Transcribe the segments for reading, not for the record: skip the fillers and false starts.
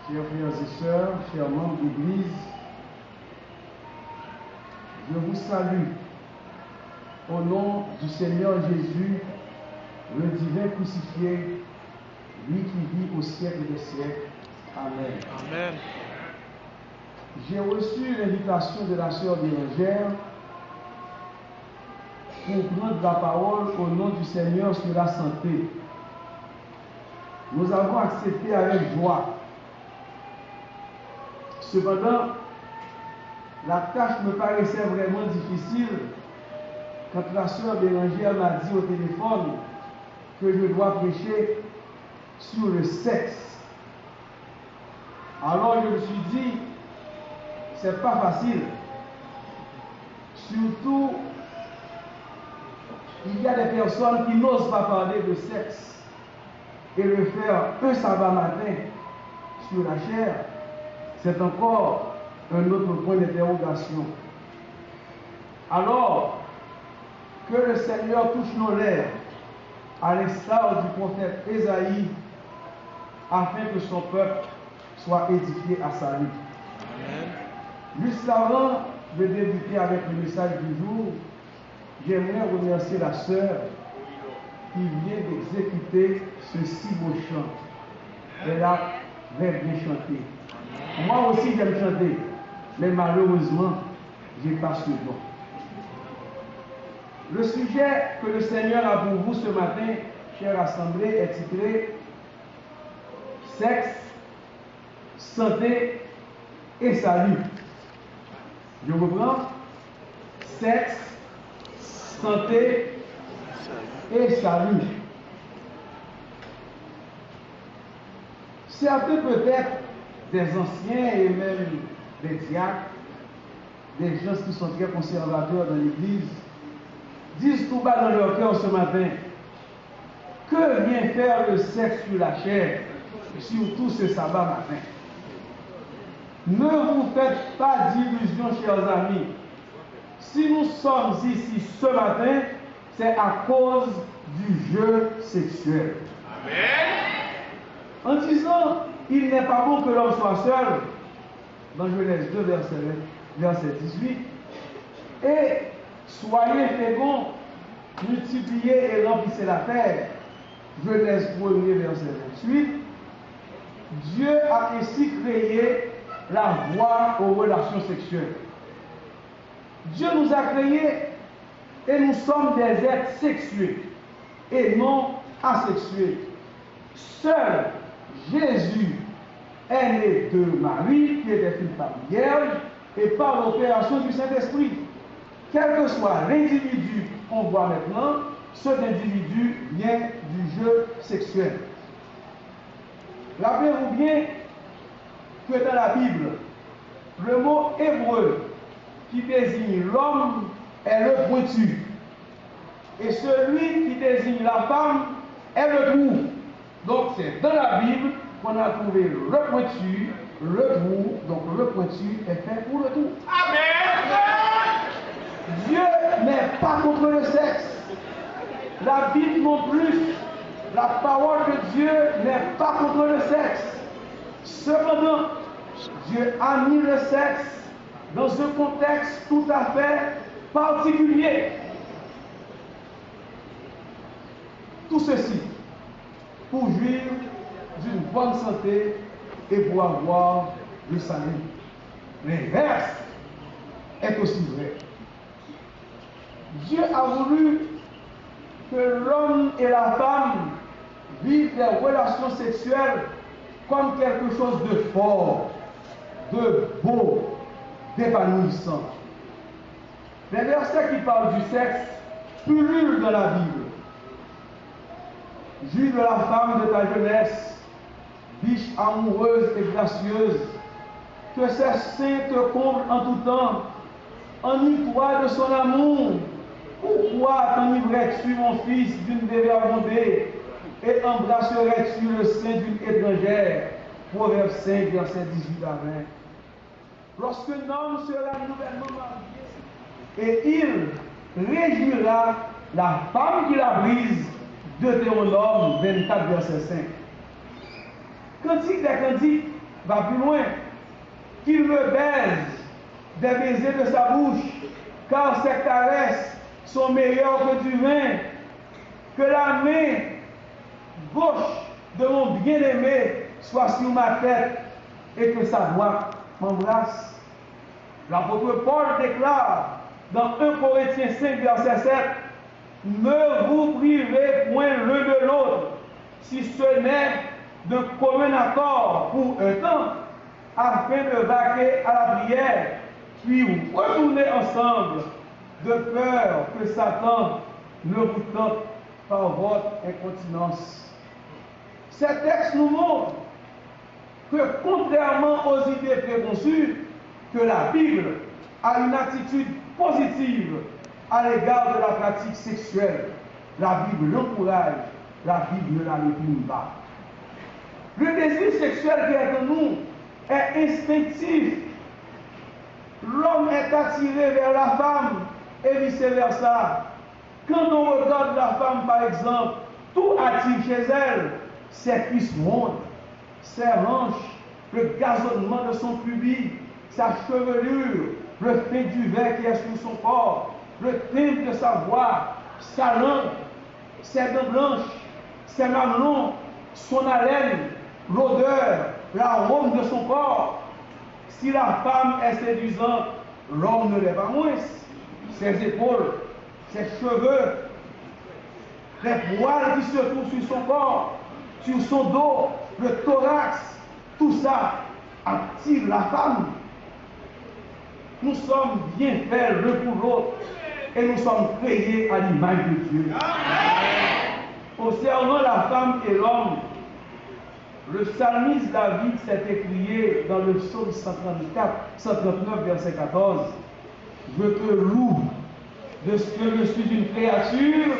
Chers frères et sœurs, chers membres d'Église, je vous salue au nom du Seigneur Jésus, le divin crucifié, lui qui vit au siècle des siècles. Amen. Amen. J'ai reçu l'invitation de la sœur Bérangère pour prendre la parole au nom du Seigneur sur la santé. Nous avons accepté avec joie. Cependant, la tâche me paraissait vraiment difficile quand la sœur Bérangère m'a dit au téléphone que je dois prêcher sur le sexe. Alors je me suis dit, c'est pas facile. Surtout, il y a des personnes qui n'osent pas parler de sexe et le faire un sabbat matin sur la chair, c'est encore un autre point d'interrogation. Alors que le Seigneur touche nos lèvres, à l'instar du prophète Ésaïe, afin que son peuple soit édifié à sa lutte. Juste avant de débuter avec le message du jour, j'aimerais remercier la sœur qui vient d'exécuter ce si beau chant. Elle a très bien chanté. Moi aussi j'aime chanter, mais malheureusement, je n'ai pas ce don. Le sujet que le Seigneur a pour vous ce matin, chère assemblée, est titré Sexe, santé et salut. Je reprends. Sexe, santé et salut. Certains peut-être, des anciens et même des diacres, des gens qui sont très conservateurs dans l'Église, disent tout bas dans leur cœur ce matin, que vient faire le sexe sur la chair, surtout ce sabbat matin? Ne vous faites pas d'illusions, chers amis. Si nous sommes ici ce matin, c'est à cause du jeu sexuel. Amen. En disant, il n'est pas bon que l'homme soit seul, dans Genèse 2, verset 18, et soyez féconds, multipliez et remplissez la terre. Genèse 1, verset 28. Dieu a ainsi créé la voie aux relations sexuelles. Dieu nous a créés et nous sommes des êtres sexués et non asexués. Seul Jésus est né de Marie, qui était une femme vierge, et par l'opération du Saint-Esprit. Quel que soit l'individu qu'on voit maintenant, cet individu vient du jeu sexuel. Rappelez-vous bien que dans la Bible, le mot hébreu qui désigne l'homme est le pointu, et celui qui désigne la femme est le trou. Donc c'est dans la Bible qu'on a trouvé le pointu, le trou, donc le pointu est fait pour le trou. Amen. Dieu n'est pas contre le sexe. La Bible non plus. La parole de Dieu n'est pas contre le sexe. Cependant, Dieu a mis le sexe dans un contexte tout à fait particulier. Tout ceci pour jouir d'une bonne santé et pour avoir le salut. L'inverse est aussi vrai. Dieu a voulu que l'homme et la femme vivent des relations sexuelles comme quelque chose de fort, de beau, d'épanouissant. Les versets qui parlent du sexe pullulent dans la Bible. Juge de la femme de ta jeunesse, biche amoureuse et gracieuse, que ses seins te comblent en tout temps. Enivre-toi de son amour. Pourquoi t'enivrerais-tu, mon fils, d'une dévergondée, et embrasserais-tu le sein d'une étrangère? Proverbe 5, verset 18 à 20. Lorsque l'homme sera nouvellement marié, et il réjouira la femme qui la brise, Deutéronome 24, verset 5. Cantique des cantiques, va plus loin. Qu'il me baise des baisers de sa bouche, car ses caresses sont meilleures que du vin. Que la main gauche de mon bien-aimé soit sur ma tête et que sa droite m'embrasse. L'apôtre Paul déclare dans 1 Corinthiens 5, verset 7, ne vous privez point l'un de l'autre, si ce n'est de commun accord pour un temps, afin de vaquer à la prière, puis retourner ensemble, de peur que Satan ne vous tente par votre incontinence. Ces textes nous montrent que, contrairement aux idées préconçues, que la Bible a une attitude positive à l'égard de la pratique sexuelle. La Bible l'encourage, la Bible ne la réprime pas. Le désir sexuel qui est en nous est instinctif. L'homme est attiré vers la femme et vice-versa. Quand on regarde la femme, par exemple, tout attire chez elle, ses cuisses montent, ses hanches, le gazonnement de son pubis, sa chevelure, le fin du verre qui est sur son corps, le timbre de sa voix, sa langue, ses dents blanches, ses mamelons, son haleine, l'odeur, l'arôme de son corps. Si la femme est séduisante, l'homme ne l'est pas moins. Ses épaules, ses cheveux, les poils qui se trouvent sur son corps, sur son dos, le thorax, tout ça attire la femme. Nous sommes bien faits l'un pour l'autre et nous sommes créés à l'image de Dieu. Concernant la femme et l'homme, le psalmiste David s'est écrié dans le psaume 139, verset 14. Je te loue de ce que je suis une créature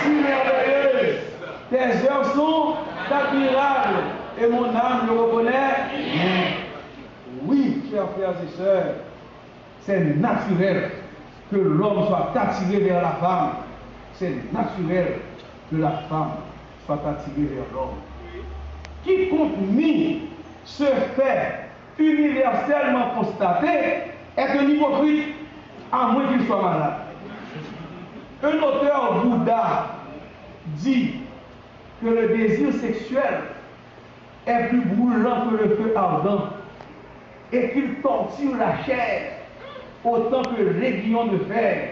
si merveilleuse. Tes œuvres sont admirables et mon âme le reconnaît. Oui, chers frères et sœurs, c'est naturel que l'homme soit attiré vers la femme. C'est naturel que la femme soit attirée vers l'homme. Quiconque nie ce fait universellement constaté est un hypocrite, à moins qu'il soit malade. Un auteur Bouddha dit que le désir sexuel est plus brûlant que le feu ardent et qu'il torture la chair autant que l'aiguillon de fer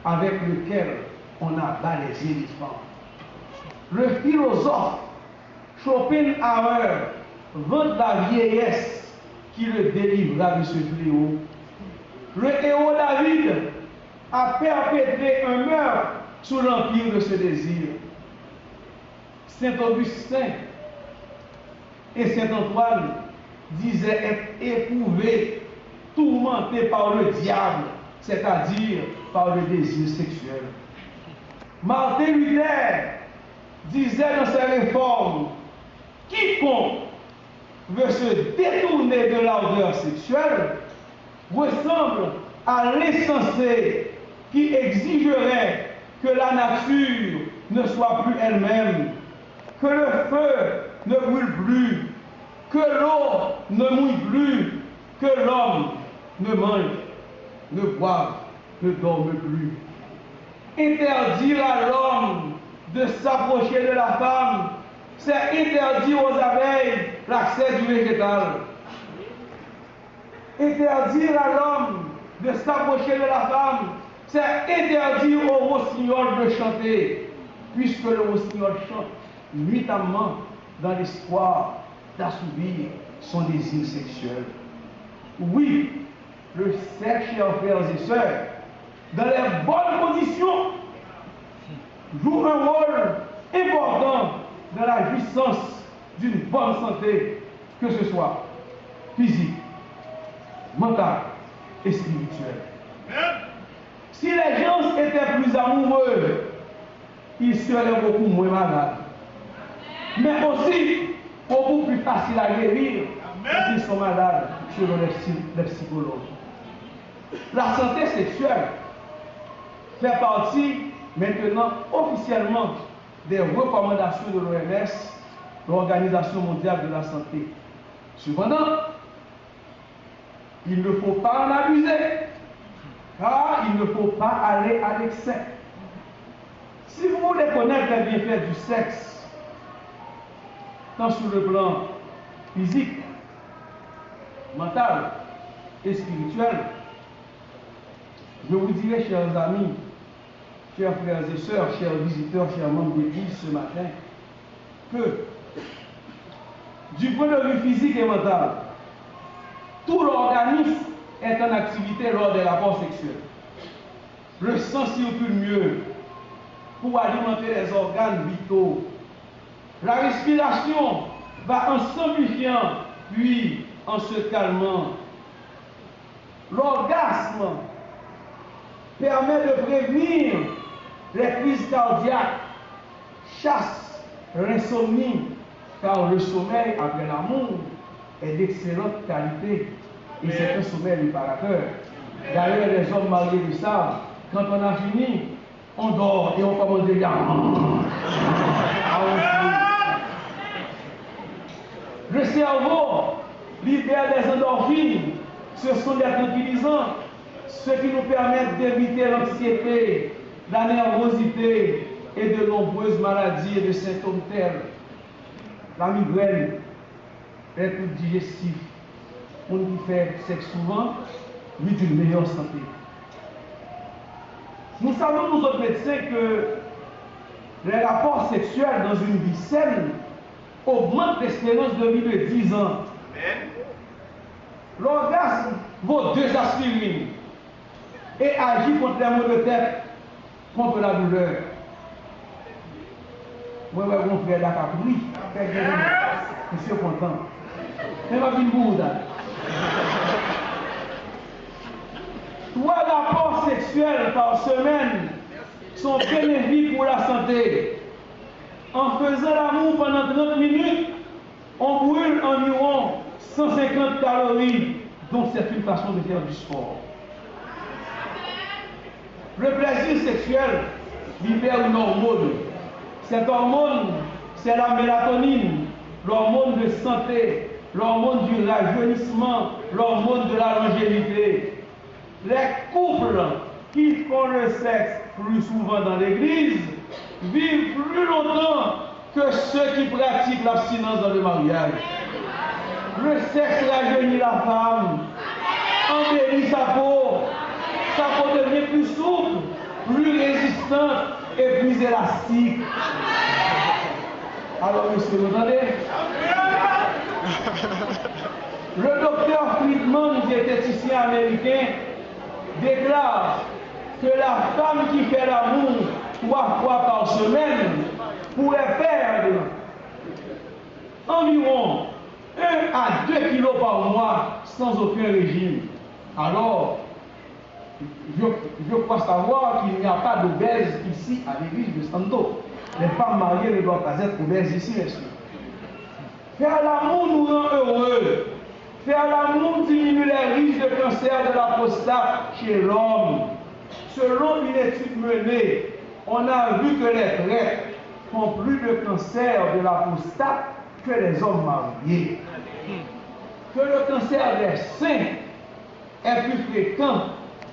avec lequel on abat les éléphants. Le philosophe Schopenhauer vante la vieillesse qui le délivra de ce fléau. Le héros David a perpétré un meurtre sous l'empire de ce désir. Saint Augustin et Saint Antoine disaient être éprouvés, tourmentés par le diable, c'est-à-dire par le désir sexuel. Martin Luther disait dans ses réformes, quiconque veut se détourner de l'ardeur sexuelle ressemble à l'insensé qui exigerait que la nature ne soit plus elle-même, que le feu ne brûle plus, que l'eau ne mouille plus, que l'homme ne mange, ne boive, ne dorme plus. Interdire à l'homme de s'approcher de la femme, c'est interdire aux abeilles l'accès du végétal. Interdire à l'homme de s'approcher de la femme, c'est interdire au rossignol de chanter, puisque le rossignol chante nuitamment dans l'espoir d'assouvir son désir sexuel. Oui, le sexe, chers frères et sœurs, dans les bonnes conditions, joue un rôle important dans la jouissance d'une bonne santé, que ce soit physique, mentale et spirituelle. Si les gens étaient plus amoureux, ils seraient beaucoup moins malades. Mais aussi, beaucoup plus facile à guérir s'ils sont malades, selon les psychologues. La santé sexuelle fait partie maintenant officiellement des recommandations de l'OMS, l'Organisation mondiale de la santé. Cependant, il ne faut pas en abuser, car il ne faut pas aller à l'excès. Si vous voulez connaître les bienfaits du sexe, tant sur le plan physique, mental et spirituel, je vous dirai, chers amis, chers frères et sœurs, chers visiteurs, chers membres d'église ce matin, que du point de vue physique et mental, tout l'organisme est en activité lors des rapports sexuels. Le sang circule mieux pour alimenter les organes vitaux. La respiration va en s'amplifiant, puis en se calmant. L'orgasme permet de prévenir les crises cardiaques, chasse l'insomnie, car le sommeil après l'amour est d'excellente qualité et c'est un sommeil réparateur. D'ailleurs, les hommes mariés le savent, quand on a fini, on dort et on commence déjà. Le cerveau libère des endorphines, ce sont des tranquillisants, ce qui nous permettent d'éviter l'anxiété, la nervosité et de nombreuses maladies et de symptômes tels la migraine, les troubles digestifs. On qui fait sexe souvent, lui d'une meilleure santé. Nous savons, nous autres médecins, que les rapports sexuels dans une vie saine augmentent l'espérance de vie de 10 ans. L'orgasme vaut 2 aspirines et agit contre les maux de tête, contre la douleur. Moi, mon frère, la capri, je suis content. Mais ma vie boude. 3 rapports sexuels par semaine sont bénéfiques pour la santé. En faisant l'amour pendant 30 minutes, on brûle environ 150 calories, donc c'est une façon de faire du sport. Le plaisir sexuel libère une hormone. Cette hormone, c'est la mélatonine, l'hormone de santé, l'hormone du rajeunissement, l'hormone de la longévité. Les couples qui font le sexe plus souvent dans l'église vivent plus longtemps que ceux qui pratiquent l'abstinence dans le mariage. Le sexe rajeunit la femme, embellit sa peau devient plus souple, plus résistante et plus élastique. Alors, monsieur, vous entendez? Le docteur Friedman, diététicien américain, déclare que la femme qui fait l'amour 3 fois par semaine pourrait perdre environ 1 à 2 kilos par mois sans aucun régime. Alors, je crois savoir qu'il n'y a pas d'obèses ici à l'église de Santo. Les femmes mariées ne doivent pas être obèses ici, messieurs. Faire l'amour nous rend heureux. Faire l'amour diminue les risques de cancer de la prostate chez l'homme. Selon une étude menée, on a vu que les prêtres font plus de cancer de la prostate que les hommes mariés. Que le cancer des seins est plus fréquent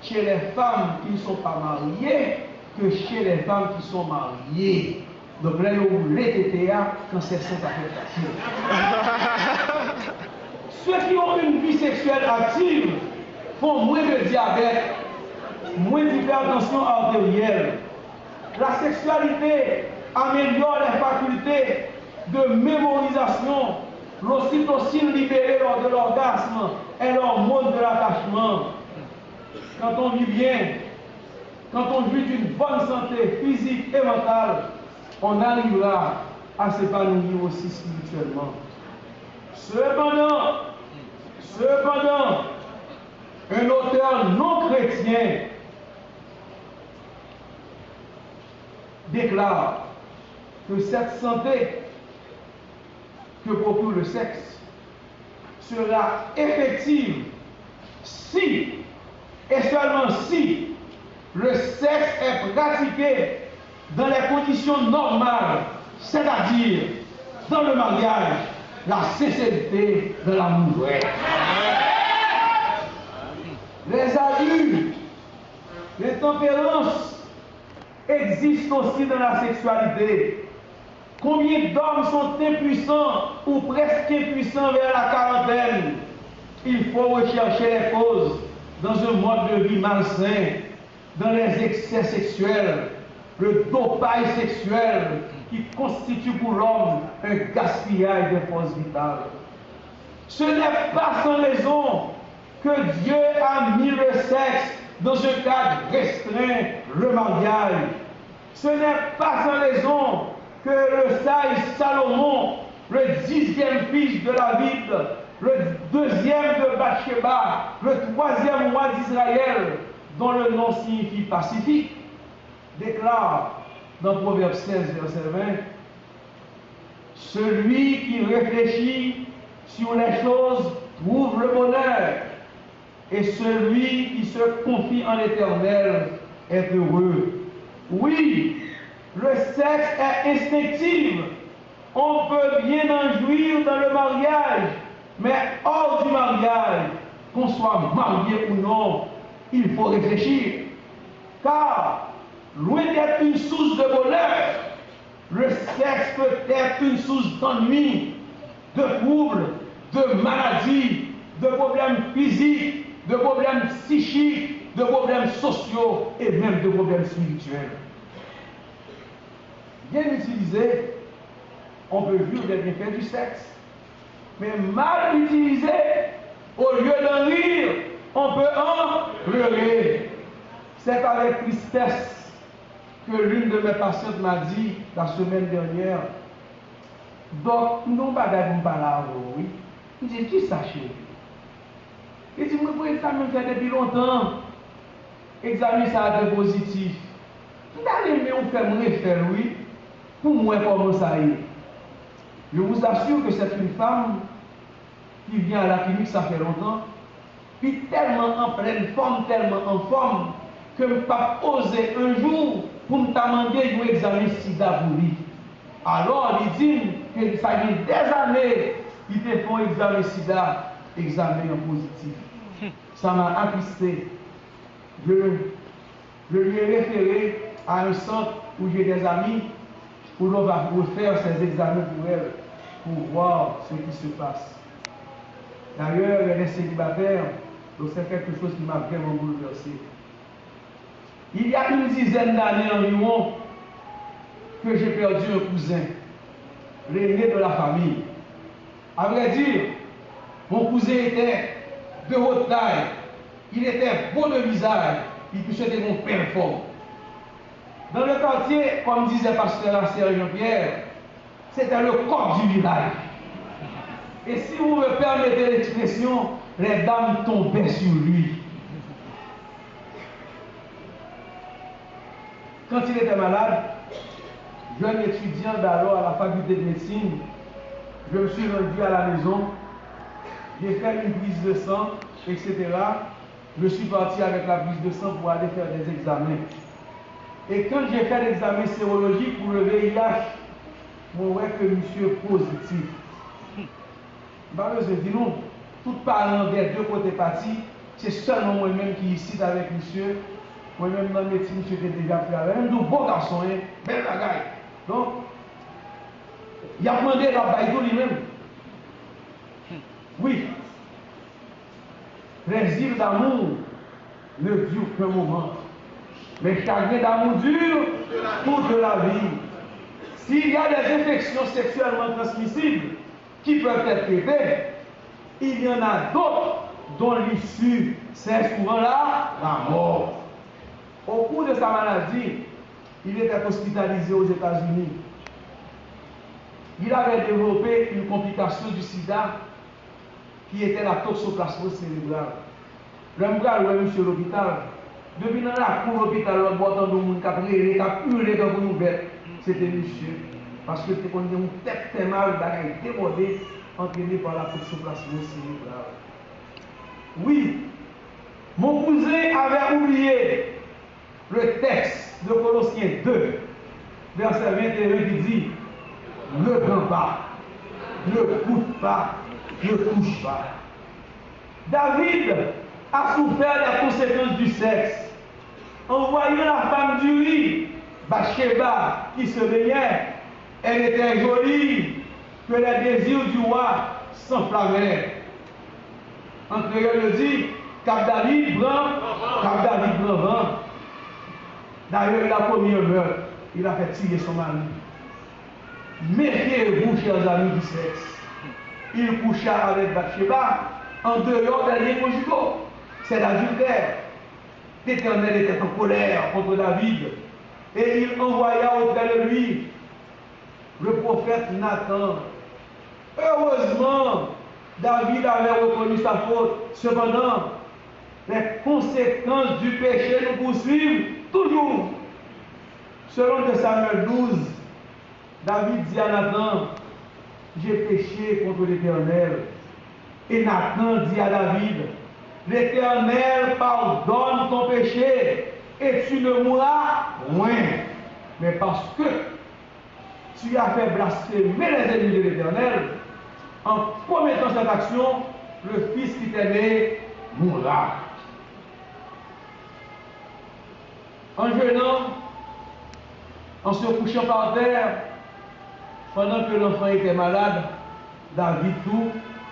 chez les femmes qui ne sont pas mariées que chez les femmes qui sont mariées. Donc là, nous les TTA, cancer sein, ça fait facile. Ceux qui ont une vie sexuelle active font moins de diabète, moins d'hypertension artérielle. La sexualité améliore les facultés de mémorisation. L'ocytocine libérée lors de l'orgasme est l'hormone de l'attachement. Quand on vit bien, quand on vit d'une bonne santé physique et mentale, on arrivera à s'épanouir aussi spirituellement. Cependant, un auteur non chrétien déclare que cette santé que procure le sexe sera effective si, et seulement si, le sexe est pratiqué dans les conditions normales, c'est-à-dire dans le mariage, la sincérité de l'amour vrai. Les abus, les tempérances existent aussi dans la sexualité. Combien d'hommes sont impuissants ou presque impuissants vers la quarantaine? Il faut rechercher les causes dans un mode de vie malsain, dans les excès sexuels, le dopage sexuel qui constitue pour l'homme un gaspillage de forces vitales. Ce n'est pas sans raison que Dieu a mis le sexe dans un cadre restreint, le mariage. Ce n'est pas sans raison que le sage Salomon, le 10e fils de David, le 2e de Bathsheba, le 3e roi d'Israël, dont le nom signifie pacifique, déclare dans Proverbe 16, verset 20, « Celui qui réfléchit sur les choses trouve le bonheur, et celui qui se confie en l'Éternel est heureux. » Oui, le sexe est instinctif. On peut bien en jouir dans le mariage, mais hors du mariage, qu'on soit marié ou non, il faut réfléchir. Car, loin d'être une source de bonheur, le sexe peut être une source d'ennui, de troubles, de maladies, de problèmes physiques, de problèmes psychiques, de problèmes sociaux et même de problèmes spirituels. Bien utilisé, on peut vivre des bienfaits du sexe. Mais mal utilisé, au lieu d'en rire, on peut en pleurer. C'est avec tristesse que l'une de mes patientes m'a dit la semaine dernière, donc, non, pas là, oui. Il dit, qui sachez? Il dit, moi, pour examen fait depuis longtemps. Examen, ça a été positif. Il a aimé ou faire me référer, oui. Pour moi, comment ça y est? Je vous assure que c'est une femme qui vient à la clinique, ça fait longtemps, puis tellement en pleine forme, tellement en forme, que je ne peux pas oser un jour pour me demander un examen sida pour lui. Alors, il dit que ça fait des années qu'il te fait un examen sida, examen en positif. Ça m'a attristé. Je lui ai référé à un centre où j'ai des amis, où l'on va refaire ces examens pour elle, pour voir ce qui se passe. D'ailleurs, elle est célibataire, donc c'est quelque chose qui m'a vraiment bouleversé. Il y a une dizaine d'années environ que j'ai perdu un cousin, l'aîné de la famille. À vrai dire, mon cousin était de haute taille, il était beau de visage, et puis c'était mon père fort. Dans le quartier, comme disait pasteur Serge Jean-Pierre, c'était le corps du village. Et si vous me permettez l'expression, les dames tombaient sur lui. Quand il était malade, jeune étudiant d'alors à la faculté de médecine, je me suis rendu à la maison, j'ai fait une prise de sang, etc. Je suis parti avec la prise de sang pour aller faire des examens. Et quand j'ai fait l'examen sérologique pour le VIH, je vois que monsieur est positif. Je dis non, tout parent des deux côtés partis, c'est seulement moi-même qui ici avec monsieur. Moi-même dans le médecin, monsieur était déjà fait avec un beau garçon, belle bagaille. Donc, il a demandé la baïdou lui-même. Oui. Les îles d'amour ne durent qu'un moment. Les chagrins d'amour durent toute la vie. S'il y a des infections sexuellement transmissibles qui peuvent être traitées, il y en a d'autres dont l'issue, c'est souvent la mort. Au cours de sa maladie, il était hospitalisé aux États-Unis. Il avait développé une complication du sida qui était la toxoplasmose cérébrale. L'homme où monsieur l'hôpital, depuis dans la cour de l'hôpital, l'autre boitant de monde qui a hurlé dans une bête, c'était monsieur. Parce que c'était une tête mal, débordée, entraînée par la toxoplasmose cérébrale. Oui, mon cousin avait oublié le texte de Colossiens 2, verset 21 qui dit: ne prends pas ne coûte pas, ne touche pas. David a souffert des conséquences du sexe. En voyant la femme du riz, Bathsheba, qui se baignait, elle était jolie, que les désirs du roi s'enflammèrent. En créole, il dit, Cap David blanc vent. D'ailleurs, il a commis un meurtre. Il a fait tirer son mari. Méfiez-vous, chers amis du sexe. Il coucha avec Bathsheba en dehors des liens conjugaux. C'est l'adultère. L'Éternel était en colère contre David. Et il envoya auprès de lui le prophète Nathan. Heureusement, David avait reconnu sa faute. Cependant, les conséquences du péché nous poursuivent toujours. Selon 2 Samuel 12, David dit à Nathan, j'ai péché contre l'Éternel. Et Nathan dit à David, l'Éternel pardonne ton péché et tu ne mourras point. Mais parce que tu as fait blasphémer les ennemis de l'Éternel, en commettant cette action, le fils qui t'est né mourra. En jeûnant, en se couchant par terre, pendant que l'enfant était malade, David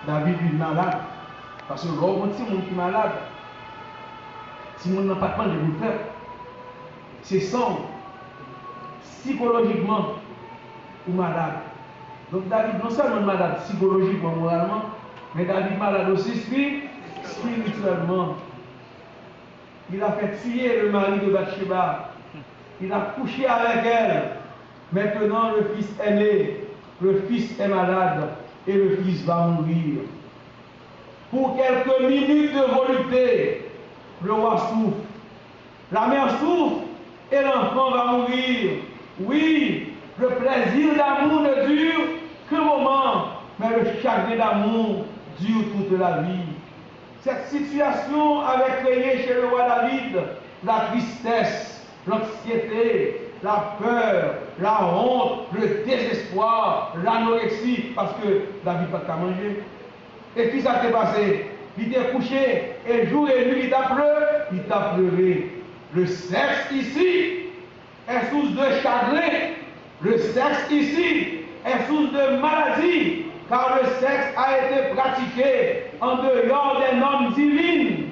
est malade. Parce que l'homme, si mon qui est malade, si mon n'a pas de temps de vous faire, c'est sans, psychologiquement, ou malade. Donc David non seulement malade psychologiquement, moralement, mais David malade aussi spirituellement. Il a fait tuer le mari de Bathsheba. Il a couché avec elle. Maintenant, le fils est né. Le fils est malade. Et le fils va mourir. Pour quelques minutes de volupté, le roi souffre. La mère souffre et l'enfant va mourir. Oui, le plaisir d'amour ne dure qu'un moment, mais le chagrin d'amour dure toute la vie. Cette situation avait créé chez le roi David la tristesse, l'anxiété, la peur, la honte, le désespoir, l'anorexie, parce que David n'a pas mangé. Et puis ça s'est passé. Il était couché et jour et nuit il t'a pleuré. Le sexe ici est source de chagrin. Le sexe ici est source de maladie, car le sexe a été pratiqué en dehors des normes divines.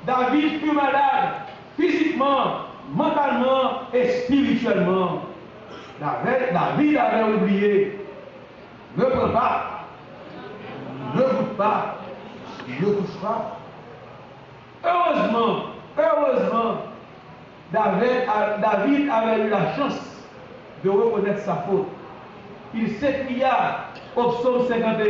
David fut malade, physiquement, mentalement et spirituellement. David avait oublié. Ne prends pas, ne goûte pas, ne touche pas. Heureusement, David avait eu la chance de reconnaître sa faute. Il s'écria au psaume 51,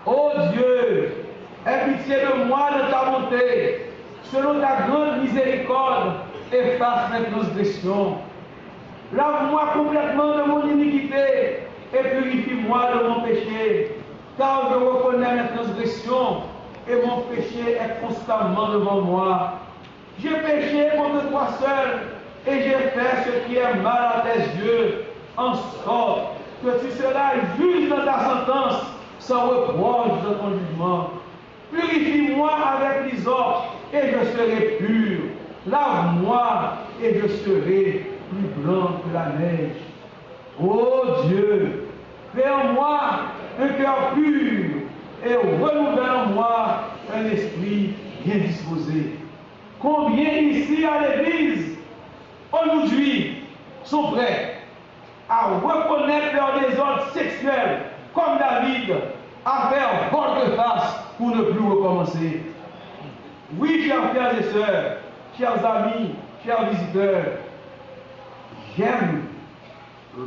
ô Dieu, aie pitié de moi de ta bonté, selon ta grande miséricorde, efface mes transgressions. Lave-moi complètement de mon iniquité et purifie-moi de mon péché, car je reconnais mes transgressions et mon péché est constamment devant moi. J'ai péché contre toi seul et j'ai fait ce qui est mal à tes yeux, en sorte que tu seras juste dans ta sentence, sans reproche dans ton jugement. Purifie-moi avec l'hysope et je serai pur. Lave-moi et je serai plus blanc que la neige. Ô Dieu, fais en moi un cœur pur et renouvelle en moi un esprit bien disposé. Combien ici à l'église, aujourd'hui, sont prêts à reconnaître leur désordre sexuel, comme David, à faire volte-face pour ne plus recommencer. Oui, chers frères et sœurs, chers amis, chers visiteurs, j'aime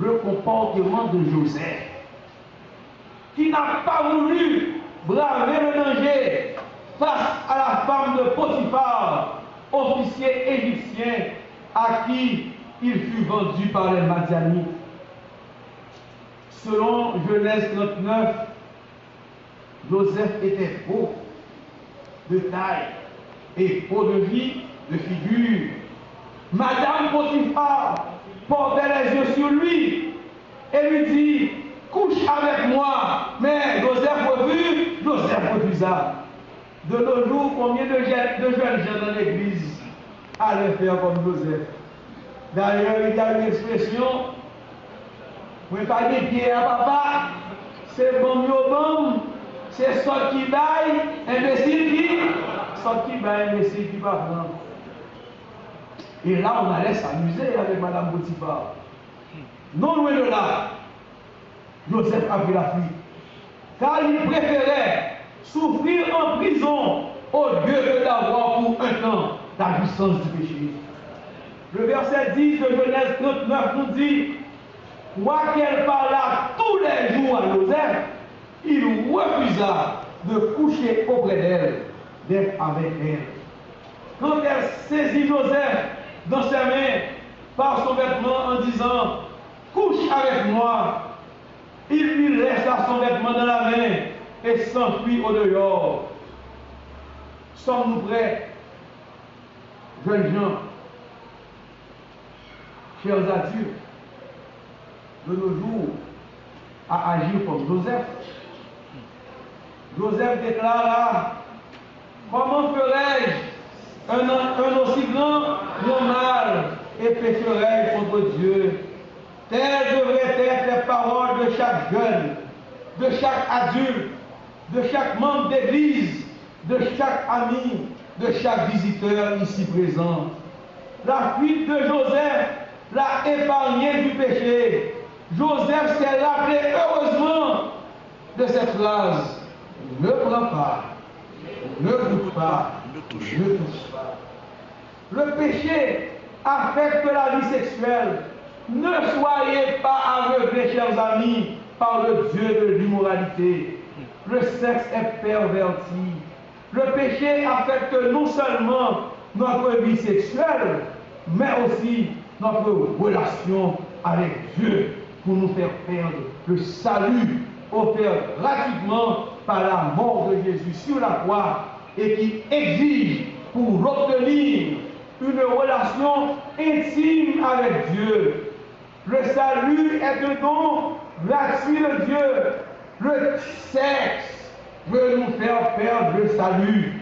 le comportement de Joseph, qui n'a pas voulu braver le danger face à la femme de Potiphar, officier égyptien, à qui il fut vendu par les Madianites. Selon Genèse 39, Joseph était beau de taille et beau de vie, de figure. Madame Potiphar portait les yeux sur lui et lui dit, couche avec moi. Mais Joseph refusa. De nos jours, combien de jeunes gens dans l'église allaient faire comme Joseph? D'ailleurs, il y a une expression, vous ne pas des pieds à papa, c'est bon bon, c'est ça qui baille, imbécile qui, ça qui baille, imbécile qui va prendre. Et là, on allait s'amuser avec Madame Potiphar. Non loin de là, Joseph a pris la fuite. Car il préférait souffrir en prison au lieu que d'avoir pour un temps la puissance du péché. Le verset 10 de Genèse 39 nous dit, quoiqu'elle parla tous les jours à Joseph, il refusa de coucher auprès d'elle, d'être avec elle. Quand elle saisit Joseph dans ses mains par son vêtement en disant, couche avec moi, il lui laissa son vêtement dans la main et s'enfuit au dehors. Sommes-nous prêts, jeunes gens, chers adultes, de nos jours, à agir comme Joseph? Joseph déclara, comment ferais-je un aussi grand mal et pécherai-je contre Dieu? Telles devraient être les paroles de chaque jeune, de chaque adulte, de chaque membre d'église, de chaque ami, de chaque visiteur ici présent. La fuite de Joseph l'a épargné du péché. Joseph s'est rappelé heureusement de cette phrase. Ne prends pas, ne goûte pas, ne touche pas. Le péché affecte la vie sexuelle. Ne soyez pas aveuglés, chers amis, par le Dieu de l'immoralité. Le sexe est perverti. Le péché affecte non seulement notre vie sexuelle, mais aussi notre relation avec Dieu pour nous faire perdre le salut offert gratuitement par la mort de Jésus sur la croix et qui exige pour l'obtenir une relation intime avec Dieu. Le salut est un don gratuit de Dieu. Le sexe veut nous faire perdre le salut.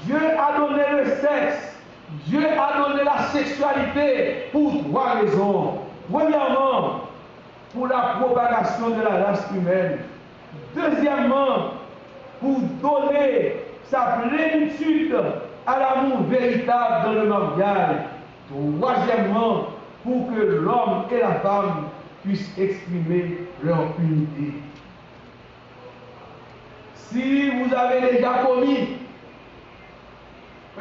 Dieu a donné le sexe. Dieu a donné la sexualité pour trois raisons. Premièrement, pour la propagation de la race humaine. Deuxièmement, pour donner sa plénitude à l'amour véritable dans le mariage. Troisièmement, pour que l'homme et la femme puissent exprimer leur unité. Si vous avez déjà commis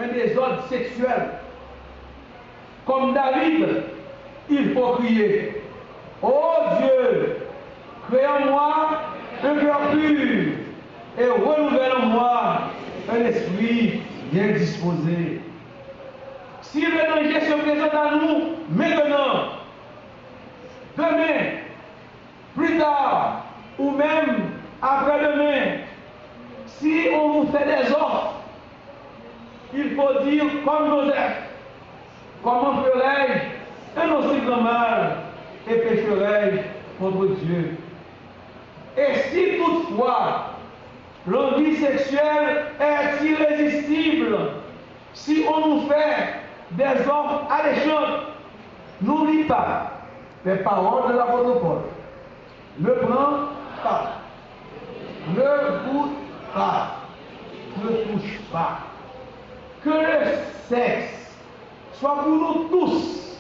un désordre sexuel, comme David, il faut crier, ô Dieu, crée en moi un cœur pur et renouvelle en moi un esprit bien disposé. Si le danger se présente à nous maintenant, demain, plus tard, ou même après-demain, si on vous fait des offres, il faut dire comme Joseph, comment ferais-je un aussi grand mal et pécherai-je contre Dieu? Et si toutefois l'envie sexuelle est irrésistible, si on nous fait des offres alléchantes, n'oublie pas les paroles de l'apôtre Paul. Ne prends pas, ne goûte pas, ne touche pas. Que le sexe soit pour nous tous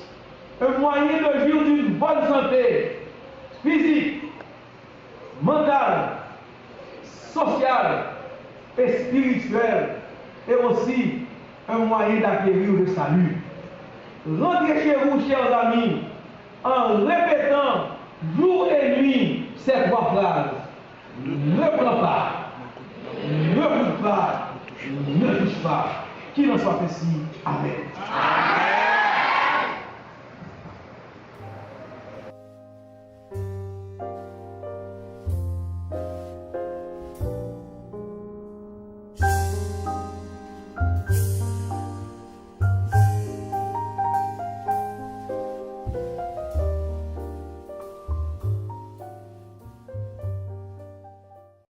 un moyen de vivre d'une bonne santé physique, mentale, sociale et spirituelle, et aussi un moyen d'acquérir le salut. Rentrez chez vous, chers amis, en répétant jour et nuit ces trois phrases. Ne prends pas, ne goûte pas, ne touche pas. Qu'il en soit ainsi. Amen.